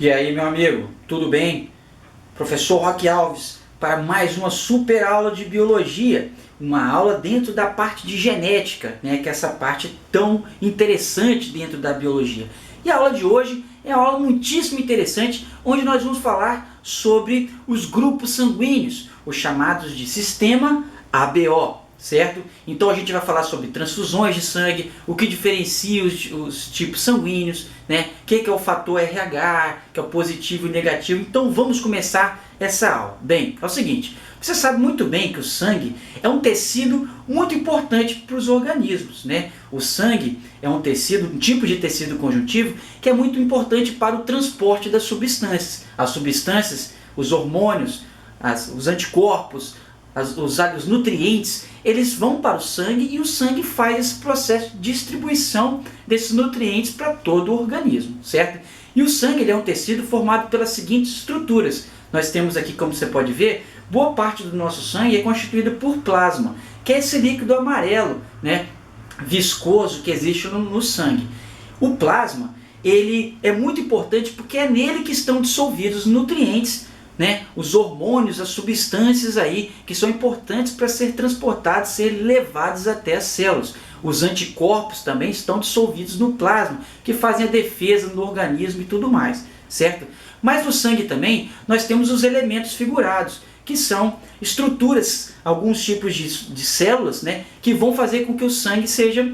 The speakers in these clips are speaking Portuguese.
E aí, meu amigo, tudo bem? Professor Roque Alves para mais uma super aula de biologia, uma aula dentro da parte de genética, né, que é essa parte tão interessante dentro da biologia. E a aula de hoje é uma aula muitíssimo interessante, onde nós vamos falar sobre os grupos sanguíneos, os chamados de sistema ABO. Certo? Então a gente vai falar sobre transfusões de sangue, o que diferencia os tipos sanguíneos, né? O que é o fator RH, que é o positivo e negativo. Então vamos começar essa aula. Bem, é o seguinte, você sabe muito bem que o sangue é um tecido muito importante para os organismos, né? O sangue é um tecido, um tipo de tecido conjuntivo que é muito importante para o transporte das substâncias. As substâncias, os hormônios, os anticorpos, os nutrientes, eles vão para o sangue e o sangue faz esse processo de distribuição desses nutrientes para todo o organismo, certo? E o sangue ele é um tecido formado pelas seguintes estruturas. Nós temos aqui, como você pode ver, boa parte do nosso sangue é constituída por plasma, que é esse líquido amarelo, né, viscoso que existe no sangue. O plasma ele é muito importante porque é nele que estão dissolvidos os nutrientes, né, os hormônios, as substâncias aí que são importantes para ser transportados, ser levados até as células. Os anticorpos também estão dissolvidos no plasma, que fazem a defesa do organismo e tudo mais, certo? Mas no sangue também nós temos os elementos figurados, que são estruturas, alguns tipos de células, né, que vão fazer com que o sangue seja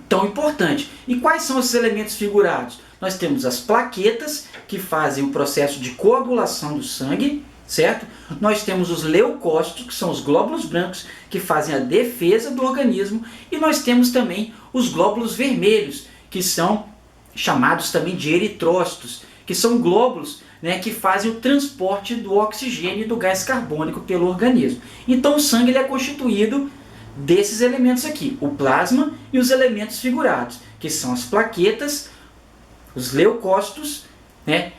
tão importante. E quais são esses elementos figurados? Nós temos as plaquetas, que fazem o processo de coagulação do sangue, certo? Nós temos os leucócitos, que são os glóbulos brancos, que fazem a defesa do organismo. E nós temos também os glóbulos vermelhos, que são chamados também de eritrócitos, que são glóbulos, né, que fazem o transporte do oxigênio e do gás carbônico pelo organismo. Então o sangue ele é constituído desses elementos aqui, o plasma e os elementos figurados, que são as plaquetas, os leucócitos, né,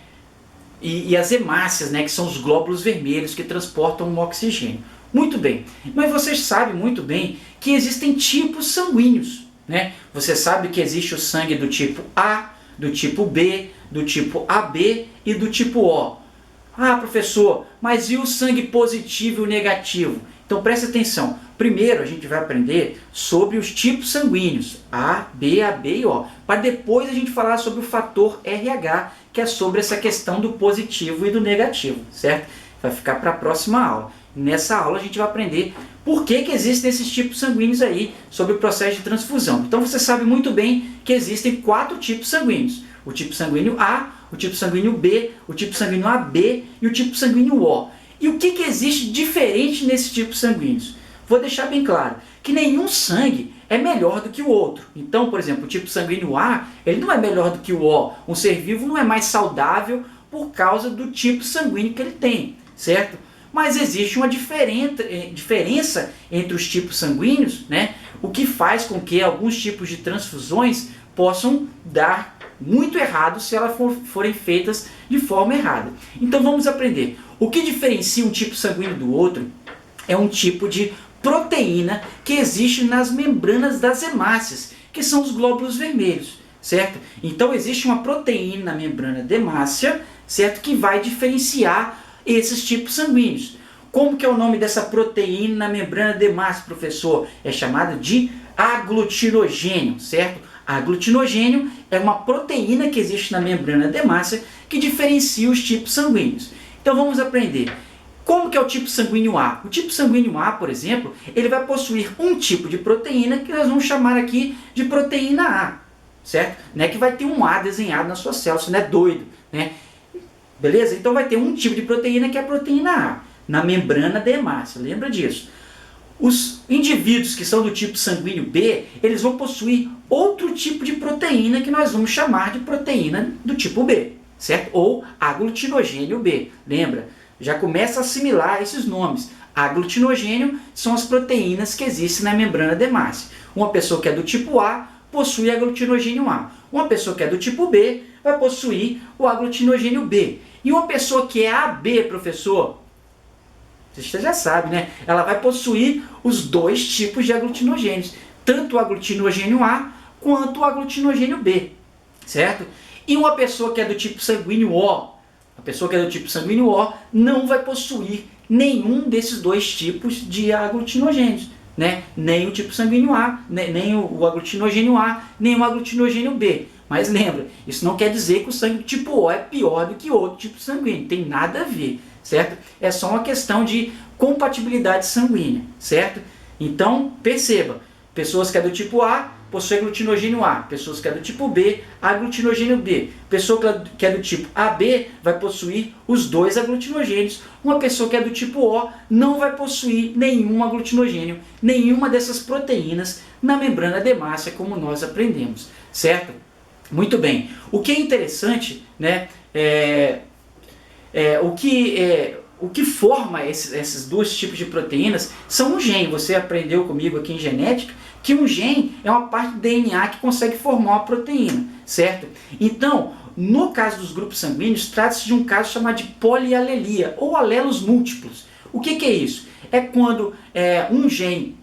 e as hemácias, né, que são os glóbulos vermelhos que transportam o oxigênio. Muito bem, mas vocês sabem muito bem que existem tipos sanguíneos, né? Você sabe que existe o sangue do tipo A, do tipo B, do tipo AB e do tipo O. Ah, professor, mas e o sangue positivo e o negativo? Então preste atenção. Primeiro a gente vai aprender sobre os tipos sanguíneos, A, B, AB e O, para depois a gente falar sobre o fator RH, que é sobre essa questão do positivo e do negativo, certo? Vai ficar para a próxima aula. Nessa aula a gente vai aprender por que existem esses tipos sanguíneos aí, sobre o processo de transfusão. Então você sabe muito bem que existem 4 tipos sanguíneos. O tipo sanguíneo A, o tipo sanguíneo B, o tipo sanguíneo AB e o tipo sanguíneo O. E o que existe diferente nesses tipos sanguíneos? Vou deixar bem claro que nenhum sangue é melhor do que o outro. Então, por exemplo, o tipo sanguíneo A, ele não é melhor do que o O. Um ser vivo não é mais saudável por causa do tipo sanguíneo que ele tem, certo? Mas existe uma diferença entre os tipos sanguíneos, né? O que faz com que alguns tipos de transfusões possam dar muito errado se elas forem feitas de forma errada. Então vamos aprender. O que diferencia um tipo sanguíneo do outro é um tipo de proteína que existe nas membranas das hemácias, que são os glóbulos vermelhos, certo? Então existe uma proteína na membrana da hemácia, certo? Que vai diferenciar esses tipos sanguíneos. Como que é o nome dessa proteína na membrana da hemácia, professor? É chamada de aglutinogênio, certo? Aglutinogênio é uma proteína que existe na membrana da hemácia que diferencia os tipos sanguíneos. Então vamos aprender. Como que é o tipo sanguíneo A? O tipo sanguíneo A, por exemplo, ele vai possuir um tipo de proteína que nós vamos chamar aqui de proteína A, certo? Não é que vai ter um A desenhado na sua célula, você não é doido, né? Beleza? Então vai ter um tipo de proteína que é a proteína A, na membrana da hemácia, lembra disso? Os indivíduos que são do tipo sanguíneo B, eles vão possuir outro tipo de proteína que nós vamos chamar de proteína do tipo B, certo? Ou aglutinogênio B, lembra? Já começa a assimilar esses nomes. Aglutinogênio são as proteínas que existem na membrana da hemácia. Uma pessoa que é do tipo A possui aglutinogênio A. Uma pessoa que é do tipo B vai possuir o aglutinogênio B. E uma pessoa que é AB, professor, você já sabe, né? Ela vai possuir os 2 tipos de aglutinogênios, tanto o aglutinogênio A quanto o aglutinogênio B, certo? E uma pessoa que é do tipo sanguíneo O, a pessoa que é do tipo sanguíneo O não vai possuir nenhum desses dois tipos de aglutinogênios, né? Nem o tipo sanguíneo A, nem o aglutinogênio A, nem o aglutinogênio B. Mas lembra, isso não quer dizer que o sangue tipo O é pior do que outro tipo sanguíneo, tem nada a ver, certo? É só uma questão de compatibilidade sanguínea, certo? Então, perceba, pessoas que é do tipo A possuem aglutinogênio A, pessoas que é do tipo B, aglutinogênio B. Pessoa que é do tipo AB vai possuir os dois aglutinogênios. Uma pessoa que é do tipo O não vai possuir nenhum aglutinogênio, nenhuma dessas proteínas na membrana dermácia, como nós aprendemos, certo? Muito bem. O que é interessante, né, o que forma esses dois tipos de proteínas são um gene. Você aprendeu comigo aqui em genética que um gene é uma parte do DNA que consegue formar uma proteína, certo? Então, no caso dos grupos sanguíneos, trata-se de um caso chamado de polialelia, ou alelos múltiplos. O que é isso? É quando um gene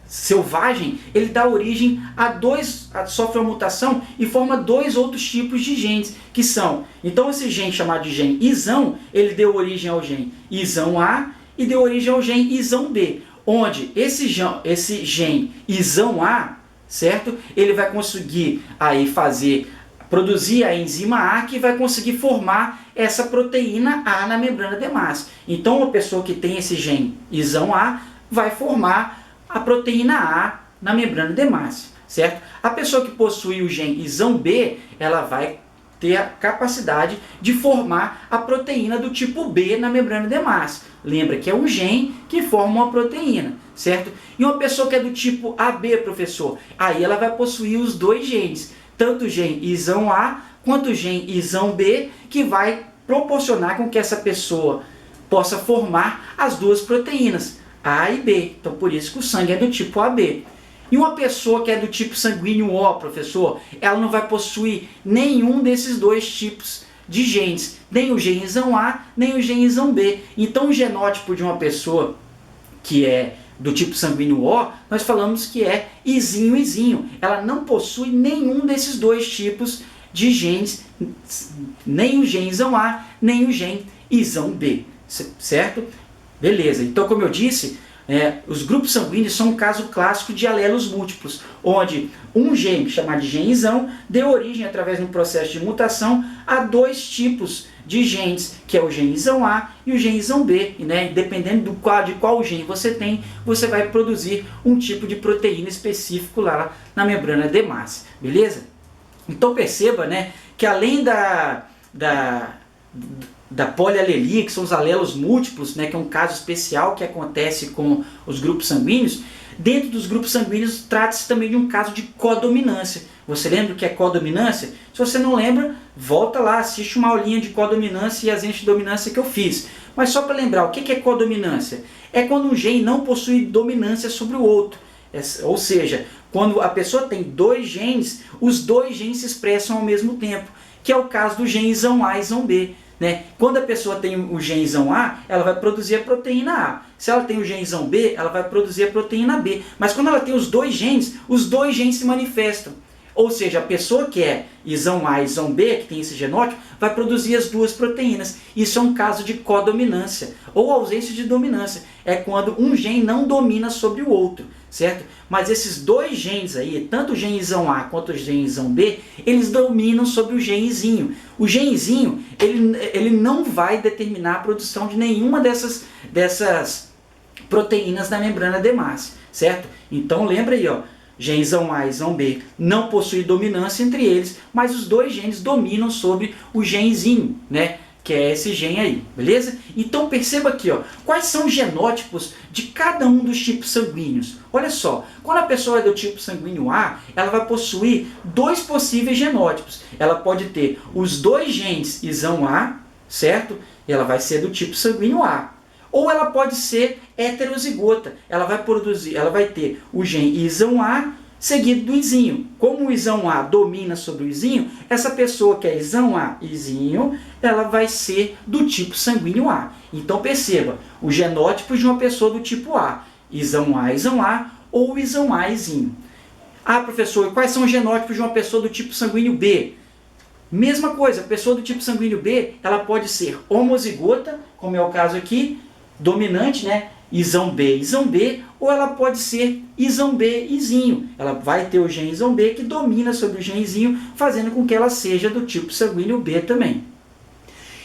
selvagem, ele dá origem sofre uma mutação e forma dois outros tipos de genes, que são, então esse gene chamado de gene isão, ele deu origem ao gene isão A e deu origem ao gene isão B, onde esse gene isão A, certo? Ele vai conseguir aí produzir a enzima A, que vai conseguir formar essa proteína A na membrana dermácia. Então uma pessoa que tem esse gene isão A vai formar a proteína A na membrana dermácia, certo? A pessoa que possui o gene isão B, ela vai ter a capacidade de formar a proteína do tipo B na membrana dermácia. Lembra que é um gene que forma uma proteína, certo? E uma pessoa que é do tipo AB, professor, aí ela vai possuir os dois genes, tanto o gene isão A quanto o gene isão B, que vai proporcionar com que essa pessoa possa formar as duas proteínas, A e B. Então, por isso que o sangue é do tipo AB. E uma pessoa que é do tipo sanguíneo O, professor, ela não vai possuir nenhum desses dois tipos de genes, nem o gene isão A, nem o gene isão B. Então, o genótipo de uma pessoa que é do tipo sanguíneo O, nós falamos que é isinho. Ela não possui nenhum desses dois tipos de genes, nem o gene isão A, nem o gene isão B, certo? Beleza, então como eu disse, os grupos sanguíneos são um caso clássico de alelos múltiplos, onde um gene, chamado de gene isão, deu origem, através de um processo de mutação, a dois tipos de genes, que é o gene isão A e o gene isão B. E, dependendo de qual gene você tem, você vai produzir um tipo de proteína específico lá na membrana dermácia, beleza? Então perceba, que além da polialelia, que são os alelos múltiplos, que é um caso especial que acontece com os grupos sanguíneos, dentro dos grupos sanguíneos trata-se também de um caso de codominância. Você lembra o que é codominância? Se você não lembra, volta lá, assiste uma aulinha de codominância e ausência de dominância que eu fiz. Mas só para lembrar, o que é codominância? É quando um gene não possui dominância sobre o outro. Ou seja, quando a pessoa tem dois genes, os dois genes se expressam ao mesmo tempo, que é o caso do gene isão A e isão B. Quando a pessoa tem o gene isão A, ela vai produzir a proteína A. Se ela tem o gene isão B, ela vai produzir a proteína B. Mas quando ela tem os dois genes se manifestam. Ou seja, a pessoa que é isão A e isão B, que tem esse genótipo, vai produzir as duas proteínas. Isso é um caso de codominância, ou ausência de dominância. É quando um gene não domina sobre o outro, certo? Mas esses dois genes aí, tanto o gene isão A quanto o gene isão B, eles dominam sobre o genezinho. O genezinho, ele não vai determinar a produção de nenhuma dessas proteínas na membrana dermácia, certo? Então lembra aí, gene isão A e isão B não possuem dominância entre eles, mas os dois genes dominam sobre o genezinho, que é esse gene aí, beleza? Então perceba aqui, quais são os genótipos de cada um dos tipos sanguíneos. Olha só, quando a pessoa é do tipo sanguíneo A, ela vai possuir dois possíveis genótipos. Ela pode ter os dois genes isão A, certo? E ela vai ser do tipo sanguíneo A. Ou ela pode ser heterozigota. Ela vai ter o gene isão A seguido do izinho. Como o isão A domina sobre o izinho, essa pessoa que é isão A izinho, ela vai ser do tipo sanguíneo A. Então perceba, os genótipos de uma pessoa do tipo A, isão A ou isão A izinho. Ah, professor, e quais são os genótipos de uma pessoa do tipo sanguíneo B? Mesma coisa, a pessoa do tipo sanguíneo B, ela pode ser homozigota, como é o caso aqui, dominante, né? Isão B, ou ela pode ser Isão B, Izinho. Ela vai ter o gene Isão B que domina sobre o gene Izinho, fazendo com que ela seja do tipo sanguíneo B também.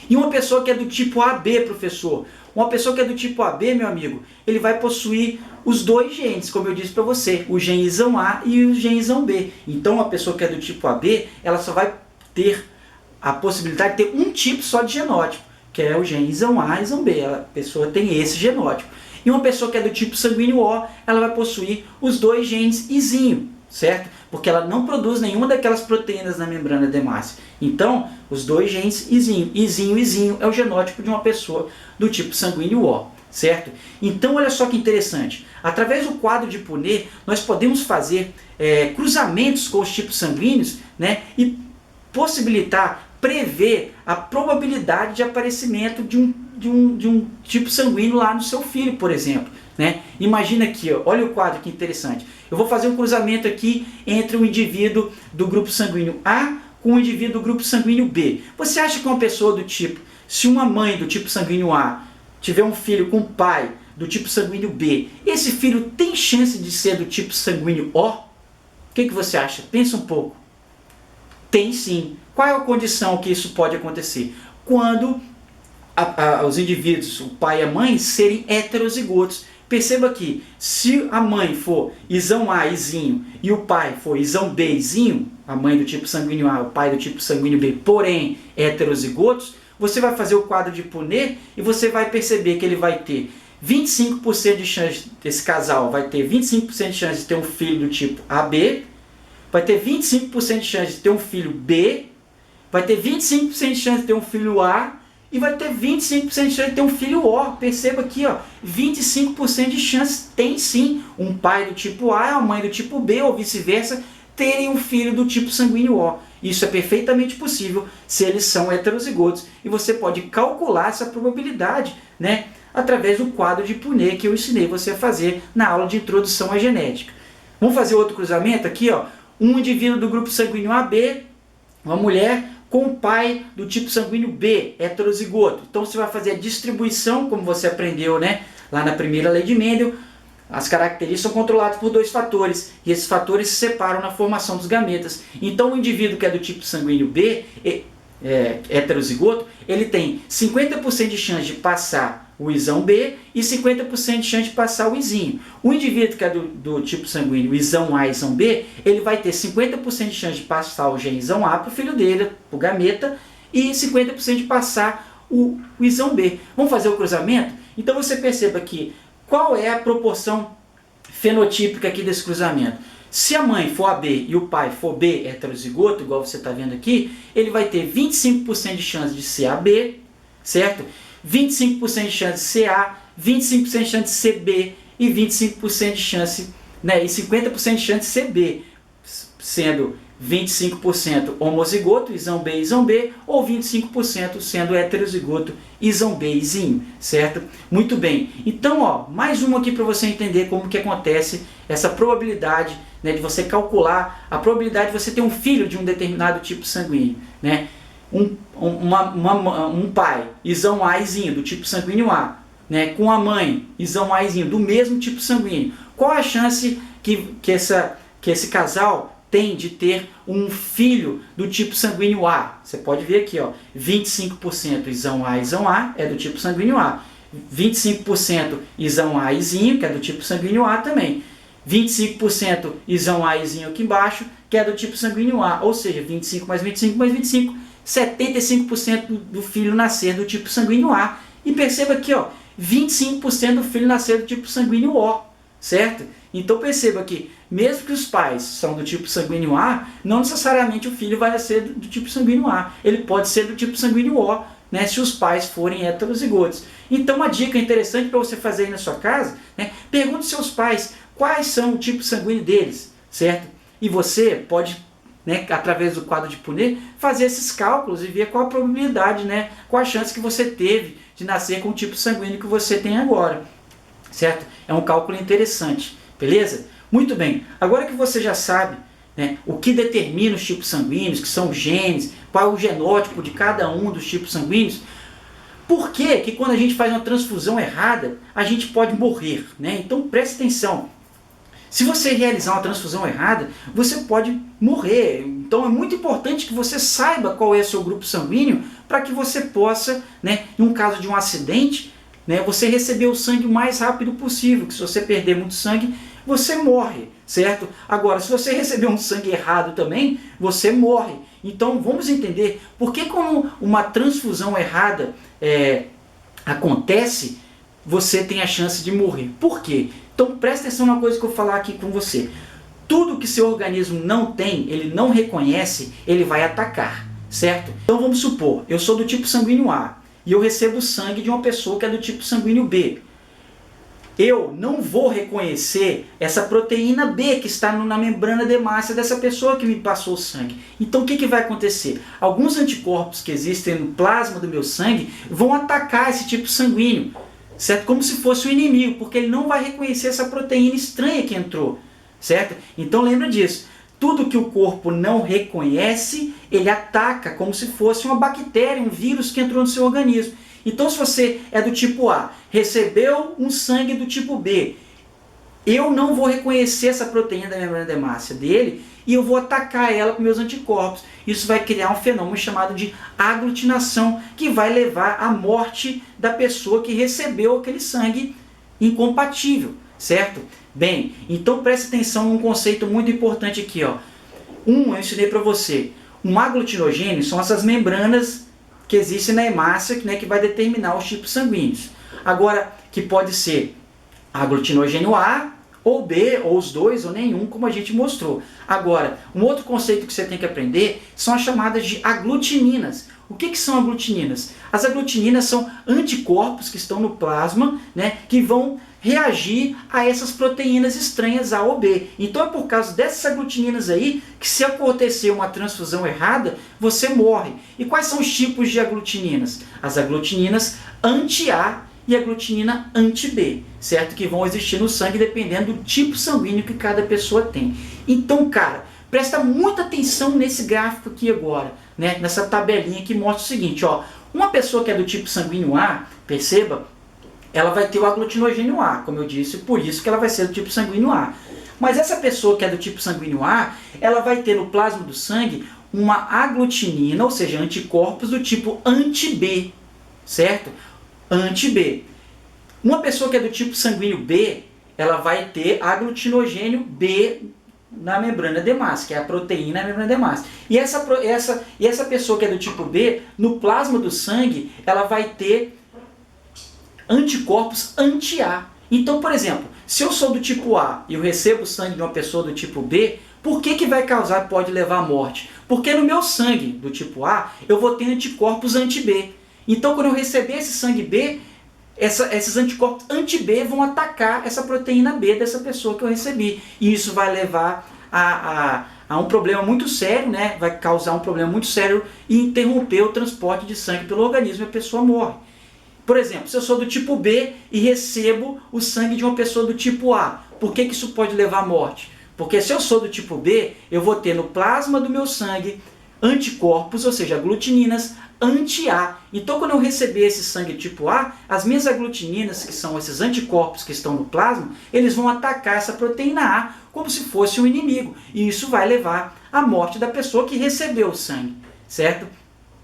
E uma pessoa que é do tipo AB, professor, uma pessoa que é do tipo AB, meu amigo, ele vai possuir os dois genes, como eu disse para você, o gene Isão A e o gene Isão B. Então, uma pessoa que é do tipo AB, ela só vai ter a possibilidade de ter um tipo só de genótipo, que é o gene Isão A e Isão B. A pessoa tem esse genótipo. E uma pessoa que é do tipo sanguíneo O, ela vai possuir os dois genes Izinho, certo? Porque ela não produz nenhuma daquelas proteínas na membrana dermácia. Então, os dois genes Izinho. Izinho é o genótipo de uma pessoa do tipo sanguíneo O, certo? Então, olha só que interessante. Através do quadro de Punnett, nós podemos fazer cruzamentos com os tipos sanguíneos, né? E possibilitar, prever a probabilidade de aparecimento de um tipo sanguíneo lá no seu filho, por exemplo. Né? Imagina aqui, ó, olha o quadro que interessante. Eu vou fazer um cruzamento aqui entre um indivíduo do grupo sanguíneo A com um indivíduo do grupo sanguíneo B. Você acha que uma pessoa do tipo, se uma mãe do tipo sanguíneo A tiver um filho com um pai do tipo sanguíneo B, esse filho tem chance de ser do tipo sanguíneo O? O que você acha? Pensa um pouco. Tem sim. Qual é a condição que isso pode acontecer? Quando os indivíduos, o pai e a mãe, serem heterozigotos. Perceba que se a mãe for Isão A, Izinho, e o pai for Isão B, Izinho, a mãe do tipo sanguíneo A, o pai do tipo sanguíneo B, porém heterozigotos, você vai fazer o quadro de Punnett e você vai perceber que ele vai ter 25% de chance, esse casal vai ter 25% de chance de ter um filho do tipo AB, vai ter 25% de chance de ter um filho B, vai ter 25% de chance de ter um filho A, e vai ter 25% de chance de ter um filho O. Perceba aqui, ó, 25% de chance tem sim um pai do tipo A e uma mãe do tipo B, ou vice-versa, terem um filho do tipo sanguíneo O. Isso é perfeitamente possível se eles são heterozigotos. E você pode calcular essa probabilidade, né, através do quadro de Punnett que eu ensinei você a fazer na aula de introdução à genética. Vamos fazer outro cruzamento aqui, ó. Um indivíduo do grupo sanguíneo AB, uma mulher com o pai do tipo sanguíneo B, heterozigoto. Então você vai fazer a distribuição, como você aprendeu, né, lá na primeira lei de Mendel. As características são controladas por dois fatores, e esses fatores se separam na formação dos gametas. Então o indivíduo que é do tipo sanguíneo B, heterozigoto, ele tem 50% de chance de passar o Isão B e 50% de chance de passar o Izinho. O indivíduo que é do tipo sanguíneo Isão A e Isão B, ele vai ter 50% de chance de passar o gene Isão A para o filho dele, para o gameta, e 50% de passar o Isão B. Vamos fazer o cruzamento? Então você perceba que qual é a proporção fenotípica aqui desse cruzamento. Se a mãe for AB e o pai for B heterozigoto, igual você está vendo aqui, ele vai ter 25% de chance de ser AB, certo? 25% de chance de ser A, 25% de chance de ser B e 25% de chance, né, e 50% de chance de ser B, sendo 25% homozigoto, Isão B, ou 25% sendo heterozigoto, Isão B, Izinho, certo? Muito bem. Então, ó, mais uma aqui para você entender como que acontece essa probabilidade, né, de você calcular a probabilidade de você ter um filho de um determinado tipo sanguíneo, né? Um pai, Isão A, Izinho, do tipo sanguíneo A, né, com a mãe, Isão A, Izinho, do mesmo tipo sanguíneo. Qual a chance que esse casal tem de ter um filho do tipo sanguíneo A? Você pode ver aqui, ó, 25% Isão A é do tipo sanguíneo A. 25% Isão A, Izinho, que é do tipo sanguíneo A também. 25% Isão A, Izinho aqui embaixo, que é do tipo sanguíneo A. Ou seja, 25 mais 25 mais 25, 75% do filho nascer do tipo sanguíneo A. E perceba aqui, ó, 25% do filho nascer do tipo sanguíneo O, certo? Então perceba que, mesmo que os pais são do tipo sanguíneo A, não necessariamente o filho vai ser do tipo sanguíneo A. Ele pode ser do tipo sanguíneo O, né, se os pais forem heterozigotos. Então uma dica interessante para você fazer aí na sua casa, né, pergunte aos seus pais quais são o tipo sanguíneo deles, certo? E você pode, né, através do quadro de Punnett, fazer esses cálculos e ver qual a probabilidade, né, qual a chance que você teve de nascer com o tipo sanguíneo que você tem agora, certo? É um cálculo interessante, beleza? Muito bem, agora que você já sabe né? O que determina os tipos sanguíneos, que são os genes, qual é o genótipo de cada um dos tipos sanguíneos. Por que quando a gente faz uma transfusão errada, a gente pode morrer, né? Então preste atenção. Se você realizar uma transfusão errada, você pode morrer. Então é muito importante que você saiba qual é o seu grupo sanguíneo para que você possa, né, em um caso de um acidente, né, você receber o sangue o mais rápido possível, que se você perder muito sangue, você morre, certo? Agora, se você receber um sangue errado também, você morre. Então vamos entender por que quando uma transfusão errada acontece, você tem a chance de morrer. Por quê? Então presta atenção na coisa que eu vou falar aqui com você. Tudo que seu organismo não tem, ele não reconhece, ele vai atacar, certo? Então vamos supor, eu sou do tipo sanguíneo A e eu recebo sangue de uma pessoa que é do tipo sanguíneo B. Eu não vou reconhecer essa proteína B que está na membrana de massa dessa pessoa que me passou o sangue. Então o que vai acontecer? Alguns anticorpos que existem no plasma do meu sangue vão atacar esse tipo sanguíneo, certo? Como se fosse um inimigo, porque ele não vai reconhecer essa proteína estranha que entrou, certo? Então lembra disso. Tudo que o corpo não reconhece, ele ataca como se fosse uma bactéria, um vírus que entrou no seu organismo. Então se você é do tipo A, recebeu um sangue do tipo B, eu não vou reconhecer essa proteína da membrana de massa dele e eu vou atacar ela com meus anticorpos. Isso vai criar um fenômeno chamado de aglutinação, que vai levar à morte da pessoa que recebeu aquele sangue incompatível, certo? Bem, então preste atenção num conceito muito importante aqui, ó. Eu ensinei para você. Um aglutinogênio são essas membranas que existem na hemácia, né, que vai determinar os tipos sanguíneos. Agora, que pode ser aglutinogênio A, ou B, ou os dois, ou nenhum, como a gente mostrou. Agora, um outro conceito que você tem que aprender são as chamadas de aglutininas. O que são aglutininas? As aglutininas são anticorpos que estão no plasma, né, que vão reagir a essas proteínas estranhas A ou B. Então é por causa dessas aglutininas aí que, se acontecer uma transfusão errada, você morre. E quais são os tipos de aglutininas? As aglutininas anti-A e a aglutinina anti-B, certo? Que vão existir no sangue dependendo do tipo sanguíneo que cada pessoa tem. Então, cara, presta muita atenção nesse gráfico aqui agora, né? Nessa tabelinha que mostra o seguinte, ó. Uma pessoa que é do tipo sanguíneo A, perceba, ela vai ter o aglutinogênio A, como eu disse, por isso que ela vai ser do tipo sanguíneo A. Mas essa pessoa que é do tipo sanguíneo A, ela vai ter no plasma do sangue uma aglutinina, ou seja, anticorpos do tipo anti-B, certo? Anti-B. Uma pessoa que é do tipo sanguíneo B, ela vai ter aglutinogênio B na membrana de massa, que é a proteína na membrana de massa. E essa pessoa que é do tipo B, no plasma do sangue, ela vai ter anticorpos anti-A. Então, por exemplo, se eu sou do tipo A e eu recebo sangue de uma pessoa do tipo B, por que vai causar, pode levar à morte? Porque no meu sangue do tipo A, eu vou ter anticorpos anti-B. Então, quando eu receber esse sangue B, esses anticorpos anti-B vão atacar essa proteína B dessa pessoa que eu recebi. E isso vai levar a um problema muito sério, né? Vai causar um problema muito sério e interromper o transporte de sangue pelo organismo e a pessoa morre. Por exemplo, se eu sou do tipo B e recebo o sangue de uma pessoa do tipo A, por que isso pode levar à morte? Porque se eu sou do tipo B, eu vou ter no plasma do meu sangue anticorpos, ou seja, aglutininas anti-A. Então, quando eu receber esse sangue tipo A, as minhas aglutininas, que são esses anticorpos que estão no plasma, eles vão atacar essa proteína A como se fosse um inimigo. E isso vai levar à morte da pessoa que recebeu o sangue, certo?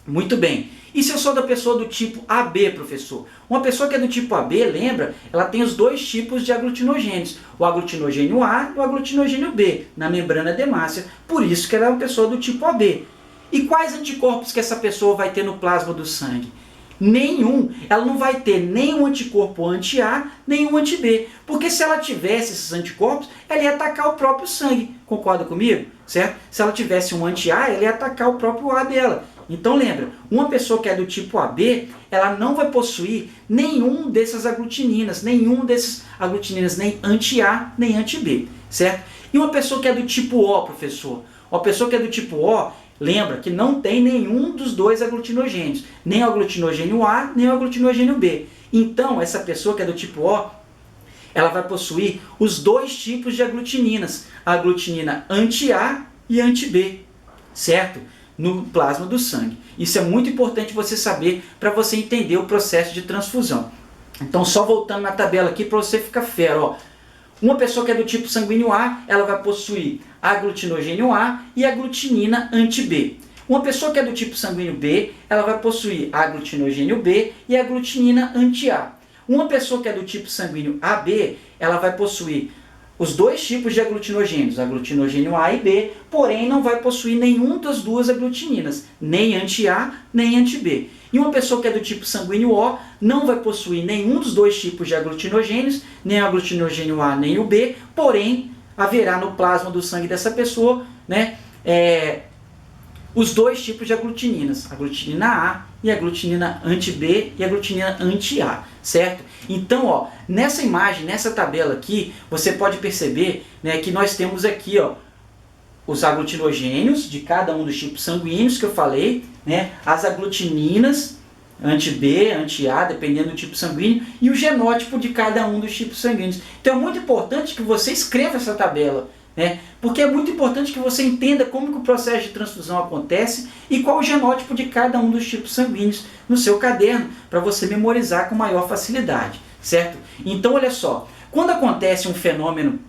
Muito bem. E se eu sou da pessoa do tipo AB, professor? Uma pessoa que é do tipo AB, lembra? Ela tem os dois tipos de aglutinogênios, o aglutinogênio A e o aglutinogênio B, na membrana hemácia. Por isso que ela é uma pessoa do tipo AB. E quais anticorpos que essa pessoa vai ter no plasma do sangue? Nenhum. Ela não vai ter nenhum anticorpo anti-A, nenhum anti-B. Porque se ela tivesse esses anticorpos, ela ia atacar o próprio sangue. Concorda comigo? Certo? Se ela tivesse um anti-A, ela ia atacar o próprio A dela. Então lembra, uma pessoa que é do tipo AB, ela não vai possuir nenhum dessas aglutininas, nem anti-A, nem anti-B, certo? E uma pessoa que é do tipo O, professor? Uma pessoa que é do tipo O, lembra que não tem nenhum dos dois aglutinogênios, nem o aglutinogênio A, nem o aglutinogênio B. Então, essa pessoa que é do tipo O, ela vai possuir os dois tipos de aglutininas, a aglutinina anti-A e anti-B, certo? No plasma do sangue. Isso é muito importante você saber para você entender o processo de transfusão. Então, só voltando na tabela aqui para você ficar fera, ó. Uma pessoa que é do tipo sanguíneo A, ela vai possuir aglutinogênio A e aglutinina anti-B. Uma pessoa que é do tipo sanguíneo B, ela vai possuir aglutinogênio B e aglutinina anti-A. Uma pessoa que é do tipo sanguíneo AB, ela vai possuir os dois tipos de aglutinogênios, aglutinogênio A e B, porém não vai possuir nenhum das duas aglutininas, nem anti-A nem anti-B. E uma pessoa que é do tipo sanguíneo O não vai possuir nenhum dos dois tipos de aglutinogênios, nem o aglutinogênio A nem o B, porém haverá no plasma do sangue dessa pessoa, né, os dois tipos de aglutininas, aglutinina A e aglutinina anti-B e aglutinina anti-A, certo? Então, ó, nessa imagem, nessa tabela aqui, você pode perceber, né, que nós temos aqui, ó, os aglutinogênios de cada um dos tipos sanguíneos que eu falei, né, as aglutininas anti-B, anti-A, dependendo do tipo sanguíneo, e o genótipo de cada um dos tipos sanguíneos. Então é muito importante que você escreva essa tabela, né? Porque é muito importante que você entenda como que o processo de transfusão acontece e qual o genótipo de cada um dos tipos sanguíneos no seu caderno, para você memorizar com maior facilidade, certo? Então olha só, quando acontece um fenômeno,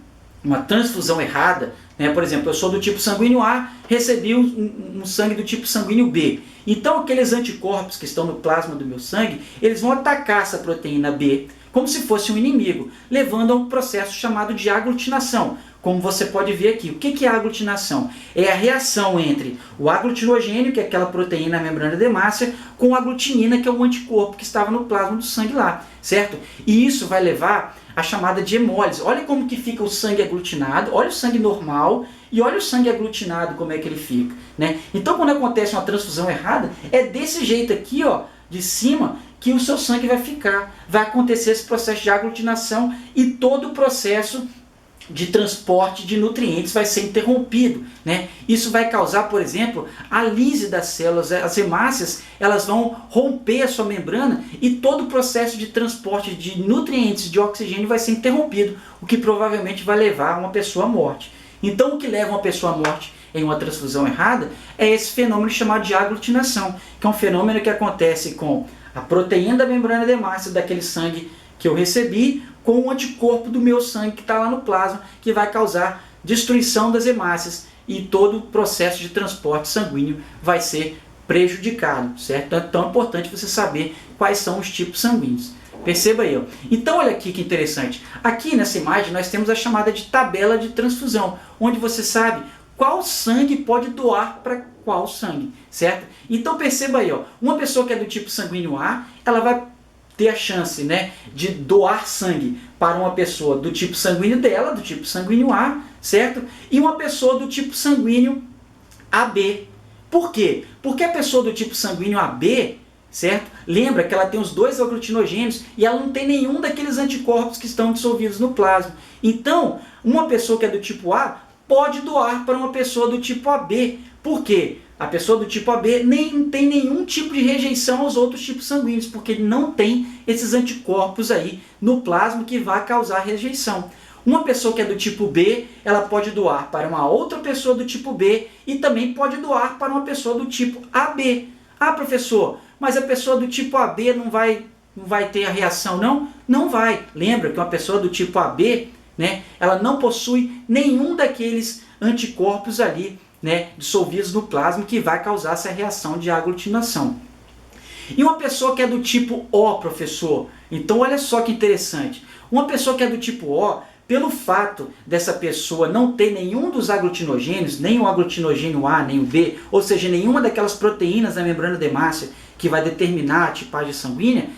uma transfusão errada, né? Por exemplo, eu sou do tipo sanguíneo A, recebi um sangue do tipo sanguíneo B. Então aqueles anticorpos que estão no plasma do meu sangue, eles vão atacar essa proteína B como se fosse um inimigo, levando a um processo chamado de aglutinação. Como você pode ver aqui, o que é a aglutinação? É a reação entre o aglutinogênio, que é aquela proteína na membrana da hemácia, com a aglutinina, que é o anticorpo que estava no plasma do sangue lá, certo? E isso vai levar a chamada de hemólise. Olha como que fica o sangue aglutinado, olha o sangue normal e olha o sangue aglutinado, como é que ele fica, né? Então, quando acontece uma transfusão errada, é desse jeito aqui, ó, de cima, que o seu sangue vai ficar. Vai acontecer esse processo de aglutinação e todo o processo de transporte de nutrientes vai ser interrompido, né? Isso vai causar, por exemplo, a lise das células. As hemácias, elas vão romper a sua membrana e todo o processo de transporte de nutrientes, de oxigênio vai ser interrompido, o que provavelmente vai levar uma pessoa à morte. Então, o que leva uma pessoa à morte em uma transfusão errada é esse fenômeno chamado de aglutinação, que é um fenômeno que acontece com a proteína da membrana da hemácia daquele sangue que eu recebi, com o anticorpo do meu sangue que está lá no plasma, que vai causar destruição das hemácias e todo o processo de transporte sanguíneo vai ser prejudicado, certo? Então é tão importante você saber quais são os tipos sanguíneos. Perceba aí, ó. Então olha aqui que interessante. Aqui nessa imagem nós temos a chamada de tabela de transfusão, onde você sabe qual sangue pode doar para qual sangue, certo? Então perceba aí, ó, uma pessoa que é do tipo sanguíneo A, ela vai ter a chance, né, de doar sangue para uma pessoa do tipo sanguíneo dela, do tipo sanguíneo A, certo? E uma pessoa do tipo sanguíneo AB. Por quê? Porque a pessoa do tipo sanguíneo AB, certo? Lembra que ela tem os dois aglutinogênios e ela não tem nenhum daqueles anticorpos que estão dissolvidos no plasma. Então, uma pessoa que é do tipo A pode doar para uma pessoa do tipo AB. Por quê? A pessoa do tipo AB nem tem nenhum tipo de rejeição aos outros tipos sanguíneos, porque ele não tem esses anticorpos aí no plasma que vai causar rejeição. Uma pessoa que é do tipo B, ela pode doar para uma outra pessoa do tipo B e também pode doar para uma pessoa do tipo AB. Ah, professor, mas a pessoa do tipo AB não vai ter a reação, não? Não vai. Lembra que uma pessoa do tipo AB, né, ela não possui nenhum daqueles anticorpos ali, né, dissolvidos no plasma, que vai causar essa reação de aglutinação. E uma pessoa que é do tipo O, professor? Então olha só que interessante. Uma pessoa que é do tipo O, pelo fato dessa pessoa não ter nenhum dos aglutinogênios, nem o aglutinogênio A, nem o B, ou seja, nenhuma daquelas proteínas da membrana da hemácia que vai determinar a tipagem sanguínea,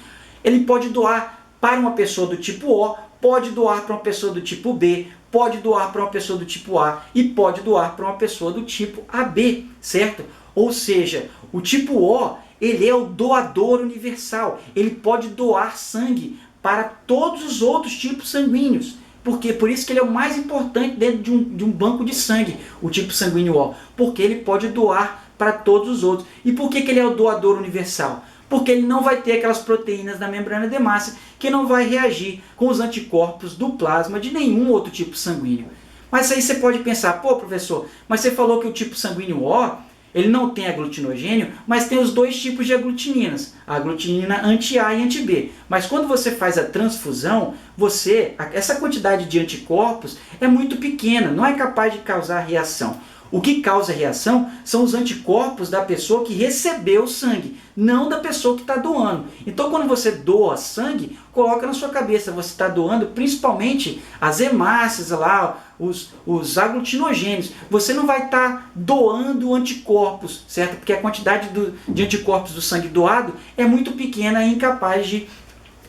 ele pode doar para uma pessoa do tipo O, pode doar para uma pessoa do tipo B, pode doar para uma pessoa do tipo A e pode doar para uma pessoa do tipo AB, certo? Ou seja, o tipo O, ele é o doador universal, ele pode doar sangue para todos os outros tipos sanguíneos. Por isso que ele é o mais importante dentro de um banco de sangue, o tipo sanguíneo O, porque ele pode doar para todos os outros. E por que ele é o doador universal? Porque ele não vai ter aquelas proteínas da membrana da hemácia que não vai reagir com os anticorpos do plasma de nenhum outro tipo sanguíneo. Mas aí você pode pensar, pô professor, mas você falou que o tipo sanguíneo O, ele não tem aglutinogênio, mas tem os dois tipos de aglutininas, a aglutinina anti-A e anti-B. Mas quando você faz a transfusão, essa quantidade de anticorpos é muito pequena, não é capaz de causar reação. O que causa reação são os anticorpos da pessoa que recebeu o sangue, não da pessoa que está doando. Então quando você doa sangue, coloca na sua cabeça, você está doando principalmente as hemácias, lá, os aglutinogênios. Você não vai estar doando anticorpos, certo? Porque a quantidade de anticorpos do sangue doado é muito pequena e incapaz de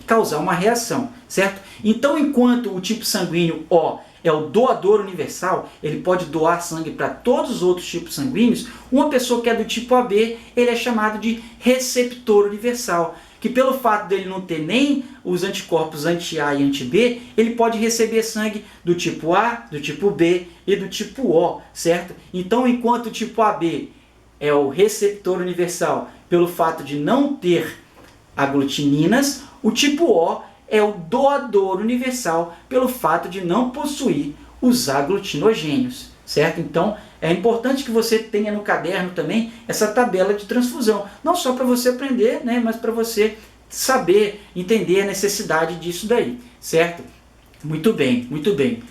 causar uma reação, certo? Então enquanto o tipo sanguíneo O é o doador universal, ele pode doar sangue para todos os outros tipos sanguíneos, uma pessoa que é do tipo AB, ele é chamado de receptor universal, que pelo fato dele não ter nem os anticorpos anti-A e anti-B, ele pode receber sangue do tipo A, do tipo B e do tipo O, certo? Então enquanto o tipo AB é o receptor universal pelo fato de não ter aglutininas, o tipo O é o doador universal pelo fato de não possuir os aglutinogênios, certo? Então é importante que você tenha no caderno também essa tabela de transfusão, não só para você aprender, né, mas para você saber, entender a necessidade disso daí, certo? Muito bem, muito bem.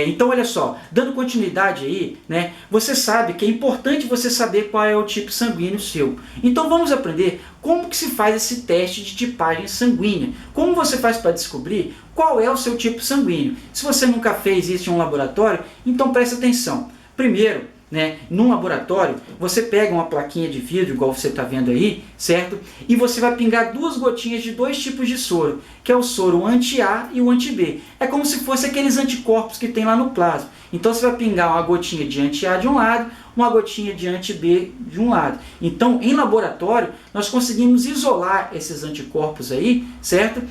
Então olha só, dando continuidade aí, né, você sabe que é importante você saber qual é o tipo sanguíneo seu. Então vamos aprender como que se faz esse teste de tipagem sanguínea. Como você faz para descobrir qual é o seu tipo sanguíneo. Se você nunca fez isso em um laboratório, então preste atenção. Primeiro, né, num laboratório, você pega uma plaquinha de vidro, igual você está vendo aí, certo? E você vai pingar 2 gotinhas de 2 tipos de soro, que é o soro anti-A e o anti-B. É como se fosse aqueles anticorpos que tem lá no plasma. Então você vai pingar uma gotinha de anti-A de um lado, uma gotinha de anti-B de um lado. Então, em laboratório, nós conseguimos isolar esses anticorpos aí, certo?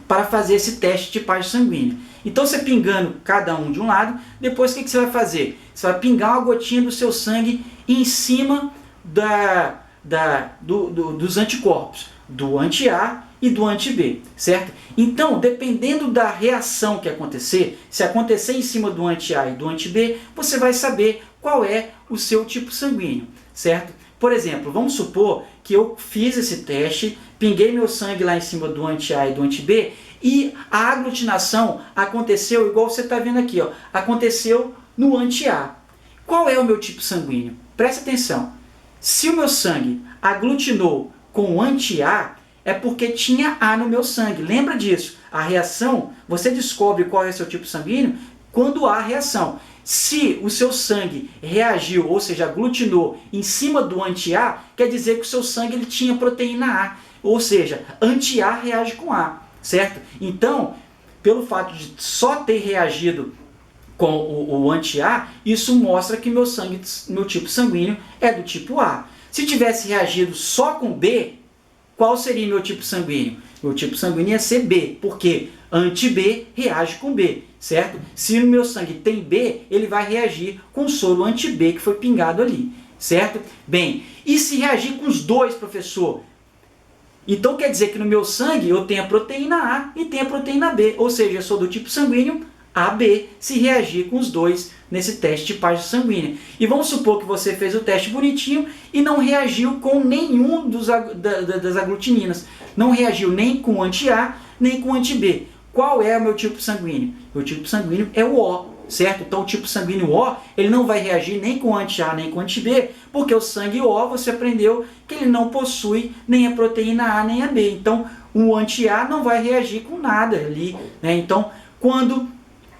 Para fazer esse teste de tipagem sanguínea. Então você pingando cada um de um lado, depois o que você vai fazer? Você vai pingar uma gotinha do seu sangue em cima dos anticorpos, do anti-A e do anti-B, certo? Então, dependendo da reação que acontecer, se acontecer em cima do anti-A e do anti-B, você vai saber qual é o seu tipo sanguíneo, certo? Por exemplo, vamos supor que eu fiz esse teste, pinguei meu sangue lá em cima do anti-A e do anti-B e a aglutinação aconteceu igual você está vendo aqui, ó, aconteceu no anti-A. Qual é o meu tipo sanguíneo? Presta atenção. Se o meu sangue aglutinou com o anti-A, é porque tinha A no meu sangue. Lembra disso? A reação, você descobre qual é o seu tipo sanguíneo quando há reação. Se o seu sangue reagiu, ou seja, aglutinou em cima do anti-A, quer dizer que o seu sangue ele tinha proteína A. Ou seja, anti-A reage com A, certo? Então, pelo fato de só ter reagido com o anti-A, isso mostra que meu tipo sanguíneo é do tipo A. Se tivesse reagido só com B, qual seria meu tipo sanguíneo? Meu tipo sanguíneo ia ser B, porque anti-B reage com B, certo? Se no meu sangue tem B, ele vai reagir com o soro anti-B que foi pingado ali, certo? Bem, e se reagir com os dois, professor? Então quer dizer que no meu sangue eu tenho a proteína A e tenho a proteína B, ou seja, eu sou do tipo sanguíneo AB, se reagir com os dois nesse teste de tipagem sanguínea. E vamos supor que você fez o teste bonitinho e não reagiu com nenhum das aglutininas. Não reagiu nem com o anti-A, nem com o anti-B. Qual é o meu tipo sanguíneo? Meu tipo sanguíneo é o O, certo? Então o tipo sanguíneo O, ele não vai reagir nem com o anti-A, nem com o anti-B, porque o sangue O, você aprendeu que ele não possui nem a proteína A, nem a B. Então o anti-A não vai reagir com nada ali, né? Então, quando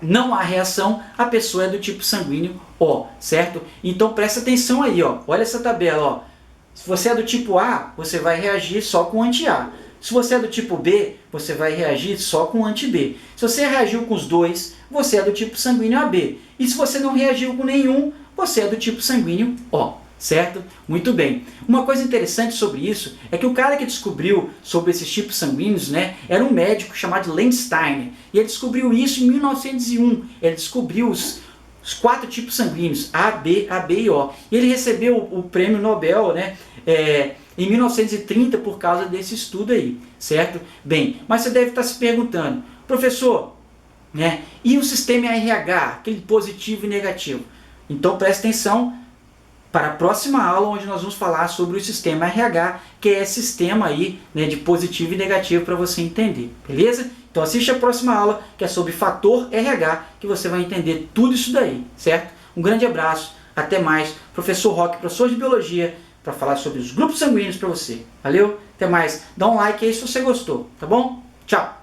não há reação, a pessoa é do tipo sanguíneo O, certo? Então presta atenção aí, ó. Olha essa tabela, ó. Se você é do tipo A, você vai reagir só com anti-A. Se você é do tipo B, você vai reagir só com anti-B. Se você reagiu com os dois, você é do tipo sanguíneo AB. E se você não reagiu com nenhum, você é do tipo sanguíneo O, certo? Muito bem. Uma coisa interessante sobre isso é que o cara que descobriu sobre esses tipos sanguíneos, né, era um médico chamado Landsteiner. E ele descobriu isso em 1901. Ele descobriu os 4 tipos sanguíneos, A, B, AB e O. E ele recebeu o prêmio Nobel, né, em 1930 por causa desse estudo aí, certo? Bem, mas você deve estar se perguntando, professor, né? E o sistema RH, aquele positivo e negativo. Então preste atenção para a próxima aula, onde nós vamos falar sobre o sistema RH, que é esse sistema aí, né, de positivo e negativo para você entender, beleza? Então assiste a próxima aula, que é sobre fator RH, que você vai entender tudo isso daí, certo? Um grande abraço, até mais. Professor Roque, professor de Biologia, para falar sobre os grupos sanguíneos para você. Valeu? Até mais. Dá um like aí se você gostou, tá bom? Tchau!